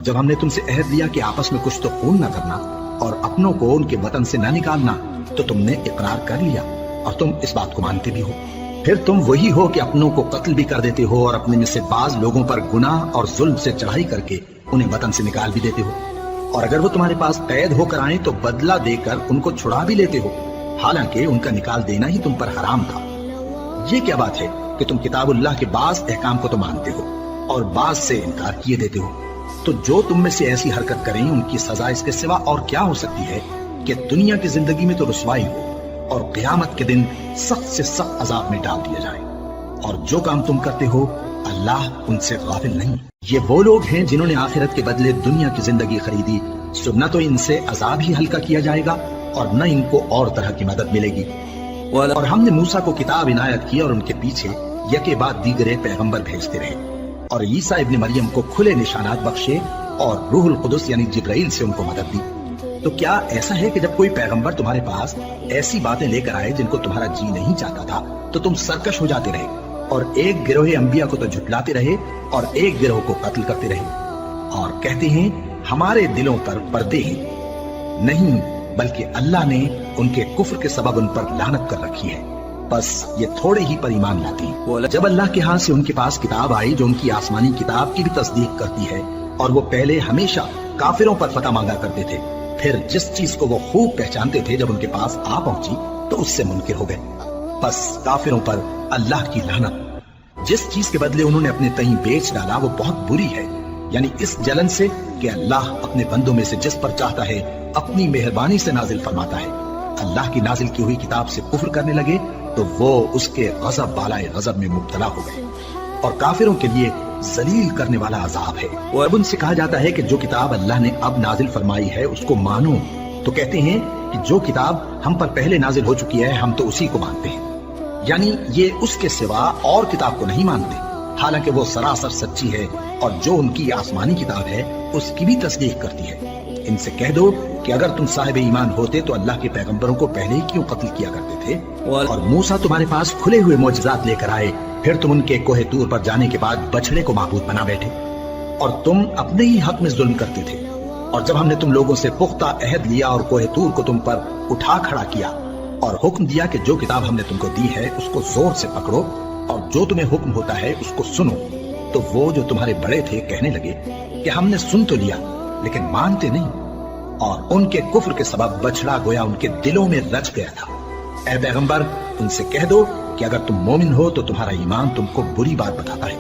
جب ہم نے تم سے عہد لیا کہ آپس میں کچھ تو خون نہ کرنا اور اپنوں کو ان کے وطن سے نہ نکالنا، تو تم نے اقرار کر لیا اور تم اس بات کو مانتے بھی ہو۔ پھر تم وہی ہو کہ اپنوں کو قتل بھی کر دیتے ہو اور اپنے میں سے بعض لوگوں پر گناہ اور ظلم سے چڑھائی کر کے انہیں وطن سے نکال بھی دیتے ہو، اور اگر وہ تمہارے پاس قید ہو کر آئیں تو بدلہ دے کر ان کو چھڑا بھی لیتے ہو، حالانکہ ان کا نکال دینا ہی تم پر حرام تھا۔ یہ کیا بات ہے کہ تم کتاب اللہ کے بعض احکام کو تو مانتے ہو اور بعض سے انکار کیے دیتے ہو؟ تو جو تم میں سے ایسی حرکت کریں ان کی سزا اس کے سوا اور کیا ہو سکتی ہے کہ دنیا کی زندگی میں تو رسوائی ہو اور قیامت کے دن سخت سے سخت عذاب میں ڈال دیا جائے۔ اور جو کام تم کرتے ہو اللہ ان سے غافل نہیں۔ یہ وہ لوگ ہیں جنہوں نے آخرت کے بدلے دنیا کی زندگی خریدی، سو نہ تو ان سے عذاب ہی ہلکا کیا جائے گا اور نہ ان کو اور طرح کی مدد ملے گی۔ اور ہم نے موسیٰ کو کتاب عنایت کی اور ان کے پیچھے یکے بعد دیگرے پیغمبر بھیجتے رہے، اور عیسیٰ ابن مریم کو کھلے نشانات بخشے اور روح القدس یعنی جبرائیل سے ان کو مدد دی۔ تو کیا ایسا ہے کہ جب کوئی پیغمبر تمہارے پاس ایسی باتیں لے کر آئے جن کو تمہارا جی نہیں چاہتا تھا تو تم سرکش ہو جاتے رہے اور ایک گروہ انبیاء کو تو جھٹلاتے رہے اور ایک گروہ کو قتل کرتے رہے اور کہتے ہیں ہمارے دلوں پر پردے ہیں؟ نہیں، بلکہ اللہ نے ان کے کفر کے سبب ان پر لعنت کر رکھی ہے، بس یہ تھوڑے ہی پر ایمان لاتے ہیں۔ جب اللہ کے ہاں سے ان کے پاس کتاب آئی جو ان کی آسمانی کتاب کی بھی تصدیق کرتی ہے، اور وہ پہلے ہمیشہ کافروں پر فتح مانگا کرتے تھے، پھر جس چیز کو وہ خوب پہچانتے تھے جب ان کے پاس آ پہنچی تو اس سے منکر ہو گئے، بس کافروں پر اللہ کی لعنت۔ جس چیز کے بدلے انہوں نے اپنے تئیں بیچ ڈالا وہ بہت بری ہے، یعنی اس جلن سے کہ اللہ اپنے بندوں میں سے جس پر چاہتا ہے اپنی مہربانی سے نازل فرماتا ہے۔ اللہ کی نازل کی ہوئی کتاب سے کفر کرنے لگے تو وہ اس کے غضب بالائے غضب میں مبتلا ہو گئے، اور کافروں کے لیے ذلیل کرنے والا عذاب ہے۔ اور اب ان سے کہا جاتا ہے کہ جو کتاب اللہ نے اب نازل فرمائی ہے اس کو مانو، تو کہتے ہیں کہ جو کتاب ہم پر پہلے نازل ہو چکی ہے ہم تو اسی کو مانتے ہیں، یعنی یہ اس کے سوا اور کتاب کو نہیں مانتے، حالانکہ وہ سراسر سچی ہے اور جو ان کی آسمانی کتاب ہے اس کی بھی تصدیق کرتی ہے۔ ان سے کہہ دو کہ اگر تم صاحب ایمان ہوتے تو اللہ کے پیغمبروں کو پہلے ہی کیوں قتل کیا کرتے تھے؟ اور موسیٰ تمہارے پاس کھلے ہوئے معجزات لے کر آئے، پھر تم ان کے کوہ طور پر جانے کے بعد بچڑے کو معبود بنا بیٹھے، اور تم اپنے ہی حق میں ظلم کرتے تھے۔ اور جب ہم نے تم لوگوں سے پختہ عہد لیا اور کوہ طور کو تم پر اٹھا کھڑا کیا اور حکم دیا کہ جو کتاب ہم نے تم کو دی ہے اس کو زور سے پکڑو اور جو تمہیں حکم ہوتا ہے اس کو سنو، تو وہ جو تمہارے بڑے تھے کہنے لگے کہ ہم نے سن تو لیا لیکن مانتے نہیں، اور ان کے کفر کے سبب بچڑا گویا ان کے دلوں میں رچ گیا تھا۔ اے پیغمبر ان سے کہہ دو کہ اگر تم مومن ہو تو تمہارا ایمان تم کو بری بات بتاتا ہے،